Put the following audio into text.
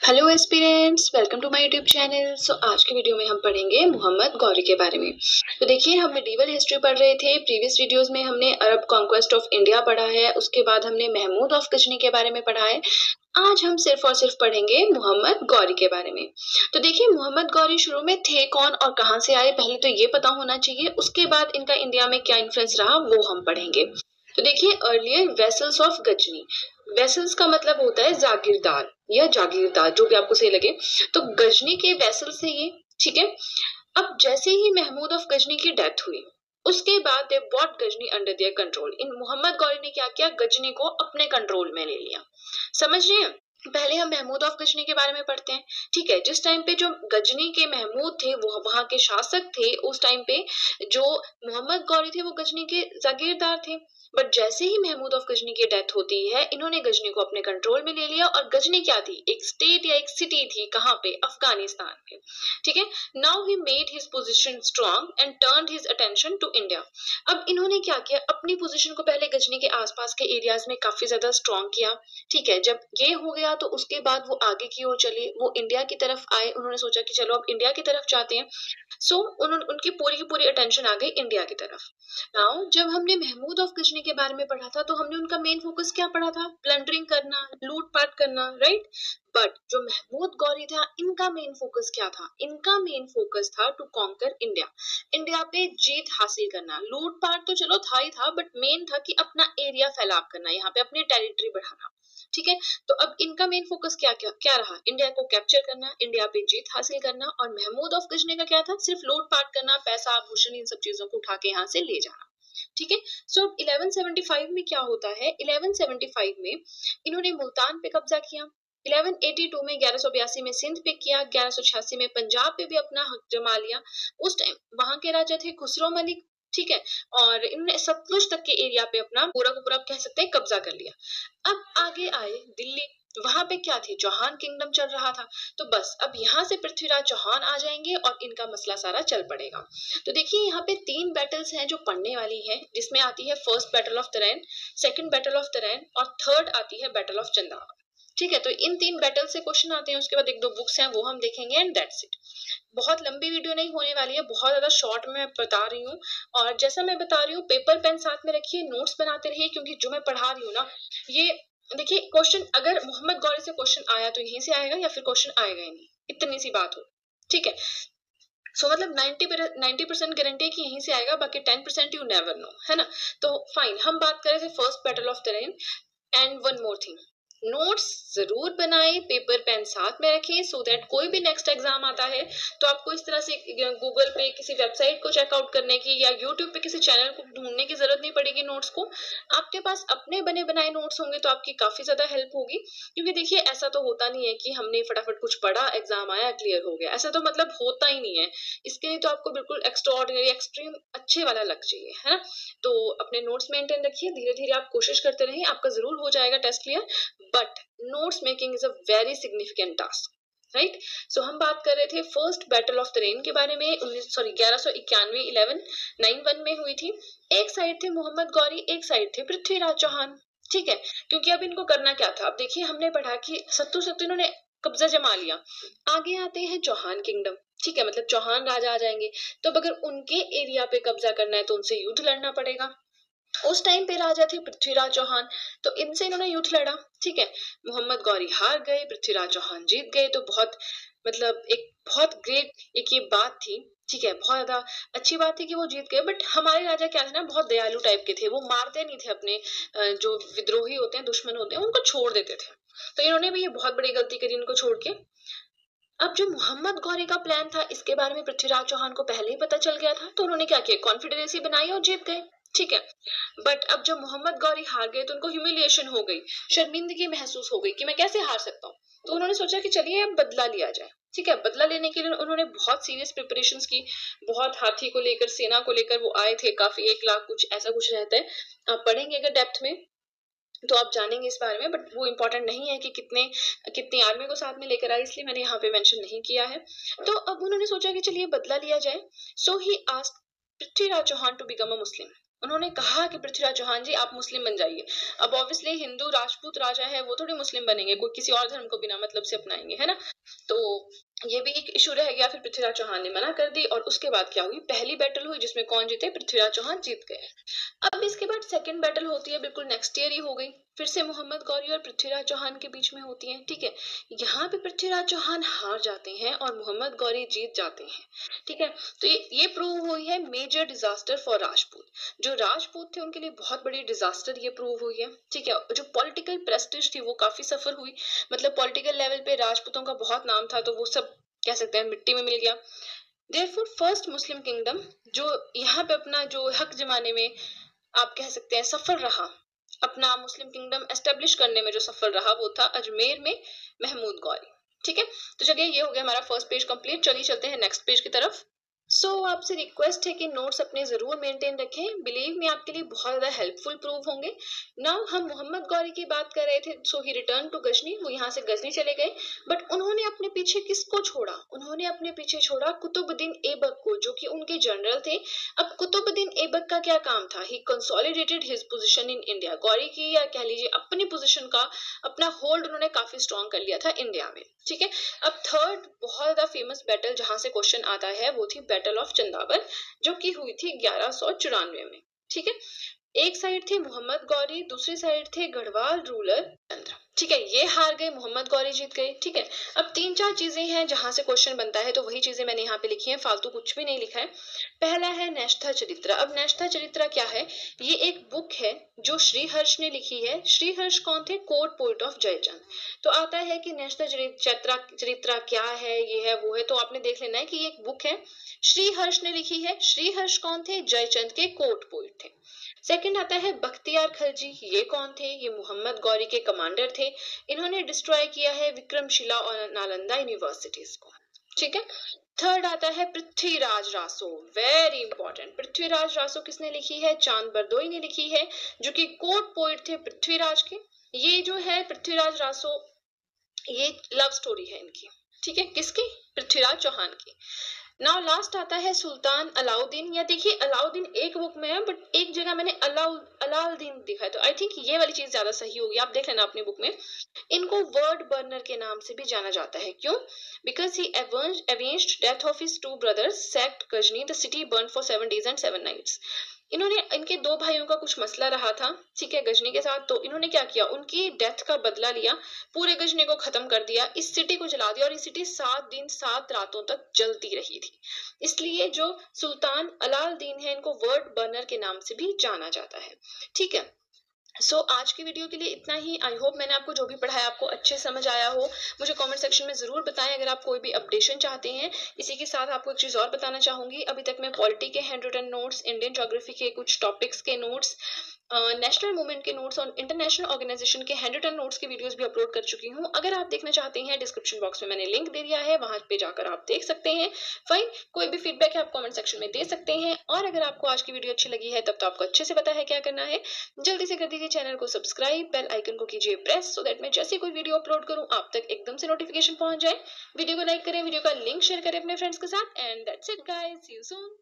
Hello aspirants, welcome to my YouTube channel. So आज के video में हम पढ़ेंगे मोहम्मद गौरी के बारे में। तो देखिए, हम मिडीवल हिस्ट्री पढ़ रहे थे। प्रीवियस वीडियोस में हमने अरब कॉन्क्वेस्ट ऑफ इंडिया पढ़ा है, उसके बाद हमने महमूद ऑफ गजनी के बारे में पढ़ा है। आज हम सिर्फ और सिर्फ पढ़ेंगे मोहम्मद गौरी के बारे में। तो देखिए, मोहम्मद गौरी शुरू में थे कौन और कहाँ से आए, पहले तो ये पता होना चाहिए। उसके बाद इनका इंडिया में क्या इन्फ्लुएंस रहा वो हम पढ़ेंगे। तो देखिए, earlier vassals of Ghazni. Vassals का मतलब होता है जागीरदार या जागीरदार, जो भी आपको सही लगे। तो गजनी के वेसल से ये, ठीक है। अब जैसे ही महमूद ऑफ गजनी की डेथ हुई, उसके बाद they bought Ghazni under their control. In Mohammad Ghori ने क्या किया, गजनी को अपने कंट्रोल में ले लिया। समझ रहे हैं? पहले हम महमूद ऑफ गजनी के बारे में पढ़ते हैं, ठीक है। जिस टाइम पे जो गजनी के महमूद थे, वो वहां के शासक थे, उस टाइम पे जो मोहम्मद गौरी थे वो गजनी के जागीरदार थे। बट जैसे ही महमूद ऑफ गजनी की डेथ होती है, इन्होंने गजनी को अपने कंट्रोल में ले लिया। और गजनी क्या थी, एक स्टेट या एक सिटी थी। कहाँ पे? अफगानिस्तान में, ठीक है। Now he made his position strong and turned his attention to India. अब इन्होंने क्या किया, अपनी पोजीशन को पहले गजनी के आसपास के एरियाज में काफी ज्यादा स्ट्रांग किया, ठीक है। जब ये हो गया तो उसके बाद वो आगे की ओर चले, वो इंडिया की तरफ आए। उन्होंने सोचा कि चलो अब इंडिया की तरफ जाते हैं। सो उनकी पूरी की पूरी अटेंशन आ गई इंडिया की तरफ। नाउ जब हमने महमूद ऑफ गजनी के बारे में पढ़ा था, तो हमने उनका मेन फोकस क्या पढ़ा था, प्लंडरिंग करना, लूटपाट करना, राइट। बट जो महमूद गौरी था, इनका मेन फोकस क्या था, इनका मेन फोकस था टू कॉन्कर इंडिया। इंडिया पे जीत हासिल करना। लूटपाट तो चलो था ही था, बट मेन था कि अपना एरिया फैलाव करना, यहाँ पे अपनी टेरिटरी बढ़ाना, ठीक है। तो अब इनका मेन फोकस क्या क्या क्या रहा, इंडिया को कैप्चर करना, इंडिया पे जीत हासिल करना। और महमूद ऑफ गजनी का क्या था, सिर्फ लूटपाट करना, पैसा आभूषण इन सब चीजों को उठा के यहाँ से ले जाना, ठीक है। सो 1175 में क्या होता है, 1175 में इन्होंने मुल्तान पे कब्जा किया। 1182 में 1182 में सिंध पे किया। 1186 में पंजाब पे भी अपना हक जमा लिया। उस टाइम वहां के राजा थे खुसरो मलिक, ठीक है। और इन्होंने सतलुज तक के एरिया पे अपना पूरा का पूरा कह सकते हैं कब्जा कर लिया। अब आगे आए दिल्ली। वहां पे क्या थी, चौहान किंगडम चल रहा था। तो बस अब यहाँ से पृथ्वीराज चौहान आ जाएंगे और इनका मसला सारा चल पड़ेगा। तो देखिए, यहाँ पे 3 बैटल्स हैं जो पढ़ने वाली हैं, जिसमें आती है first battle of Tarain, second battle of Tarain और थर्ड आती है बैटल ऑफ चंदावत, ठीक है। तो इन 3 बैटल से क्वेश्चन आते हैं। उसके बाद 1-2 बुक्स हैं, वो हम देखेंगे एंड दैट्स इट। बहुत लंबी वीडियो नहीं होने वाली है, बहुत ज्यादा शॉर्ट में बता रही हूँ। और जैसा मैं बता रही हूँ, पेपर पेन साथ में रखिए, नोट्स बनाते रहिए, क्योंकि जो मैं पढ़ा रही हूँ ना, ये देखिए, क्वेश्चन अगर मोहम्मद गौरी से क्वेश्चन आया तो यहीं से आएगा, या फिर क्वेश्चन आएगा ही नहीं, इतनी सी बात हो, ठीक है। सो मतलब 90% गारंटी कि यहीं से आएगा, बाकी 10% यू नेवर नो, है ना। तो फाइन, हम बात कर रहे थे first battle of Tarain. And one more thing, notes जरूर बनाए, पेपर पेन साथ में रखें, सो दैट कोई भी नेक्स्ट एग्जाम आता है तो आपको इस तरह से गूगल पे किसी वेबसाइट को चेकआउट करने की या यूट्यूब पे किसी चैनल को ढूंढने की जरूरत नहीं पड़ेगी। नोट्स को आपके पास अपने बने बनाए नोट्स होंगे तो आपकी काफी ज्यादा हेल्प होगी। क्योंकि देखिए, ऐसा तो होता नहीं है कि हमने फटाफट कुछ पढ़ा, एग्जाम आया, क्लियर हो गया, ऐसा तो मतलब होता ही नहीं है। इसके लिए तो आपको बिल्कुल एक्स्ट्रा ऑर्डिनरी, एक्सट्रीम अच्छे वाला लग चाहिए, है ना। तो अपने नोट्स मेंटेन रखिए, धीरे धीरे आप कोशिश करते रहिए, आपका जरूर हो जाएगा test clear. But notes making is a very significant task, right. So हम बात कर रहे थे फर्स्ट बैटल ऑफ तरेन के बारे में। 1191 1191 में हुई थी। एक साइड थे मोहम्मद गौरी, एक साइड थे पृथ्वीराज चौहान, ठीक है। क्योंकि अब इनको करना क्या था, अब देखिए, हमने पढ़ा कि सत्तू इन्होंने कब्जा जमा लिया। आगे आते हैं चौहान किंगडम, ठीक है, मतलब चौहान राजा आ जाएंगे। तो अब अगर उनके एरिया पे कब्जा करना है तो उनसे युद्ध लड़ना पड़ेगा। उस टाइम पे राजा थे पृथ्वीराज चौहान, तो इनसे इन्होंने युद्ध लड़ा, ठीक है। मोहम्मद गौरी हार गए, पृथ्वीराज चौहान जीत गए। तो बहुत मतलब एक बहुत ग्रेट एक ये बात थी, ठीक है, बहुत ज्यादा अच्छी बात थी कि वो जीत गए। बट हमारे राजा क्या थे ना, बहुत दयालु टाइप के थे, वो मारते नहीं थे अपने जो विद्रोही होते हैं, दुश्मन होते हैं, उनको छोड़ देते थे। तो इन्होंने भी ये बहुत बड़ी गलती करी इनको छोड़ के। अब जो मोहम्मद गौरी का प्लान था, इसके बारे में पृथ्वीराज चौहान को पहले ही पता चल गया था, तो उन्होंने क्या किया, कॉन्फिडेंसी बनाई और जीत गए, ठीक है। बट अब जब मोहम्मद गौरी हार गए तो उनको ह्यूमिलिएशन हो गई, शर्मिंदगी महसूस हो गई कि मैं कैसे हार सकता हूँ। तो उन्होंने सोचा कि चलिए अब बदला लिया जाए, ठीक है। बदला लेने के लिए उन्होंने बहुत सीरियस प्रिपरेशंस की, बहुत हाथी को लेकर, सेना को लेकर वो आए थे काफी, 1 लाख कुछ ऐसा कुछ रहता है। आप पढ़ेंगे अगर डेप्थ में तो आप जानेंगे इस बारे में। बट वो इम्पोर्टेंट नहीं है कि कितनी आर्मी को साथ में लेकर आए, इसलिए मैंने यहाँ पे मेंशन नहीं किया है। तो अब उन्होंने सोचा कि चलिए बदला लिया जाए। So he asked Prithviraj Chauhan to become a Muslim. उन्होंने कहा कि पृथ्वीराज चौहान जी आप मुस्लिम बन जाइए। अब ऑब्वियसली हिंदू राजपूत राजा है, वो थोड़ी मुस्लिम बनेंगे, कोई किसी और धर्म को बिना मतलब से अपनाएंगे, है ना। तो ये भी एक इशू रह गया। फिर पृथ्वीराज चौहान ने मना कर दी और उसके बाद क्या हुई, पहली बैटल हुई जिसमें कौन जीते, पृथ्वीराज चौहान जीत गए। अब इसके बाद सेकंड बैटल होती है, बिल्कुल नेक्स्ट ईयर ही हो गई, फिर से मोहम्मद गौरी और पृथ्वीराज चौहान के बीच में होती है। ठीक है, यहाँ पे पृथ्वीराज चौहान हार जाते हैं और मोहम्मद गौरी जीत जाते हैं। ठीक है, तो ये प्रूव हुई है मेजर डिजास्टर फॉर राजपूत। जो राजपूत थे उनके लिए बहुत बड़ी डिजास्टर ये प्रूव हुई है। ठीक है, जो पॉलिटिकल प्रेस्टिज थी वो काफी सफर हुई, मतलब पॉलिटिकल लेवल पे राजपूतों का बहुत नाम था, तो वो सब कह सकते हैं मिट्टी में मिल गया। देयरफॉर फर्स्ट मुस्लिम किंगडम जो यहाँ पे अपना जो हक जमाने में आप कह सकते हैं सफल रहा, अपना मुस्लिम किंगडम एस्टेब्लिश करने में जो सफल रहा, वो था अजमेर में महमूद गौरी। ठीक है, तो चलिए ये हो गया हमारा फर्स्ट पेज कंप्लीट। चलिए चलते हैं नेक्स्ट पेज की तरफ। आपसे रिक्वेस्ट है कि नोट्स अपने जरूर मेंटेन रखें, बिलीव में आपके लिए बहुत ज्यादा हेल्पफुल प्रूव होंगे। नाउ हम मोहम्मद गौरी की बात कर रहे थे, सो ही रिटर्न टू गजनी, वो यहाँ से गजनी चले गए, बट उन्होंने अपने पीछे किसको छोड़ा, उन्होंने अपने पीछे छोड़ा कुतुबुद्दीन ऐबक को, जो कि उनके जनरल थे। अब कुतुबुद्दीन ऐबक का क्या काम था, he consolidated his position in India, Ghori की या कह लीजिए अपनी पोजीशन का अपना होल्ड उन्होंने काफी स्ट्रॉन्ग कर लिया था इंडिया में। ठीक है, अब थर्ड बहुत ज्यादा फेमस बैटल जहां से क्वेश्चन आता है वो थी बैटल ऑफ चंदावर, जो कि हुई थी 1194 में। ठीक है, एक साइड थे मोहम्मद गौरी, दूसरी साइड थे गढ़वाल रूलर चंद्र। ठीक है, ये हार गए, मोहम्मद गौरी जीत गए। ठीक है, अब तीन चार चीजें हैं जहां से क्वेश्चन बनता है, तो वही चीजें मैंने यहाँ पे लिखी है, फालतू कुछ भी नहीं लिखा है। पहला है नेशथा चरित्र। अब नेशथा चरित्र क्या है, ये एक बुक है जो श्रीहर्ष ने लिखी है। श्रीहर्ष कौन थे, कोर्ट पोइट ऑफ जयचंद। तो आता है कि नेशथा चरित्र क्या है, ये है वो है, तो आपने देख लेना है कि ये एक बुक है, श्रीहर्ष ने लिखी है। श्रीहर्ष कौन थे, जयचंद के कोर्ट पोइट थे। सेकंड आता है बख्तियार खलजी, ये कौन थे, ये मोहम्मद गौरी के कमांडर थे। इन्होंने डिस्ट्रॉय किया है विक्रमशिला और नालंदा यूनिवर्सिटीज को। ठीक है, थर्ड आता है पृथ्वीराज रासो, वेरी इंपॉर्टेंट। पृथ्वीराज रासो किसने लिखी है, चांद बरदोई ने लिखी है, जो कि कोर्ट पोइट थे पृथ्वीराज के। ये जो है पृथ्वीराज रासो, ये लव स्टोरी है इनकी। ठीक है, किसकी, पृथ्वीराज चौहान की। नाउ लास्ट आता है सुल्तान अलाउद्दीन, या देखिए अलाउद्दीन एक बुक में है बट एक जगह मैंने अलाउद्दीन दिखा है, तो आई थिंक ये वाली चीज ज्यादा सही होगी, आप देख लेना अपनी बुक में। इनको वर्ड बर्नर के नाम से भी जाना जाता है, क्यों, because he avenged death of his two brothers, sacked Ghazni, the city burned for 7 days and 7 nights। इन्होंने, इनके दो भाइयों का कुछ मसला रहा था, ठीक है, गजनी के साथ, तो इन्होंने क्या किया, उनकी डेथ का बदला लिया, पूरे गजनी को खत्म कर दिया, इस सिटी को जला दिया, और ये सिटी 7 दिन 7 रातों तक जलती रही थी। इसलिए जो सुल्तान अलाउद्दीन है, इनको वर्ड बर्नर के नाम से भी जाना जाता है। ठीक है, आज की वीडियो के लिए इतना ही। आई होप मैंने आपको जो भी पढ़ाया आपको अच्छे समझ आया हो। मुझे कमेंट सेक्शन में जरूर बताएं अगर आप कोई भी अपडेशन चाहते हैं। इसी के साथ आपको एक चीज और बताना चाहूंगी, अभी तक मैं पॉलिटी के hand written notes, Indian geography के कुछ टॉपिक्स के नोट्स, नेशनल मूवमेंट के नोट्स और इंटरनेशनल ऑर्गेनाइजेशन के हैंड रिटन नोट्स की वीडियोस भी अपलोड कर चुकी हूँ। अगर आप देखना चाहते हैं, डिस्क्रिप्शन बॉक्स में मैंने लिंक दे दिया है, वहां पे जाकर आप देख सकते हैं। फाइन, कोई भी फीडबैक है आप कमेंट सेक्शन में दे सकते हैं। और अगर आपको आज की वीडियो अच्छी लगी है तब तो आपको अच्छे से पता है क्या करना है, जल्दी से कर दीजिए चैनल को सब्सक्राइब, बेल आइकन को कीजिए प्रेस, सो दैट मैं जैसे कोई वीडियो अपलोड करूं आप तक एकदम से नोटिफिकेशन पहुंच जाए। वीडियो को लाइक करें, वीडियो का लिंक शेयर करें अपने फ्रेंड्स के साथ, and that's it guys, see you soon.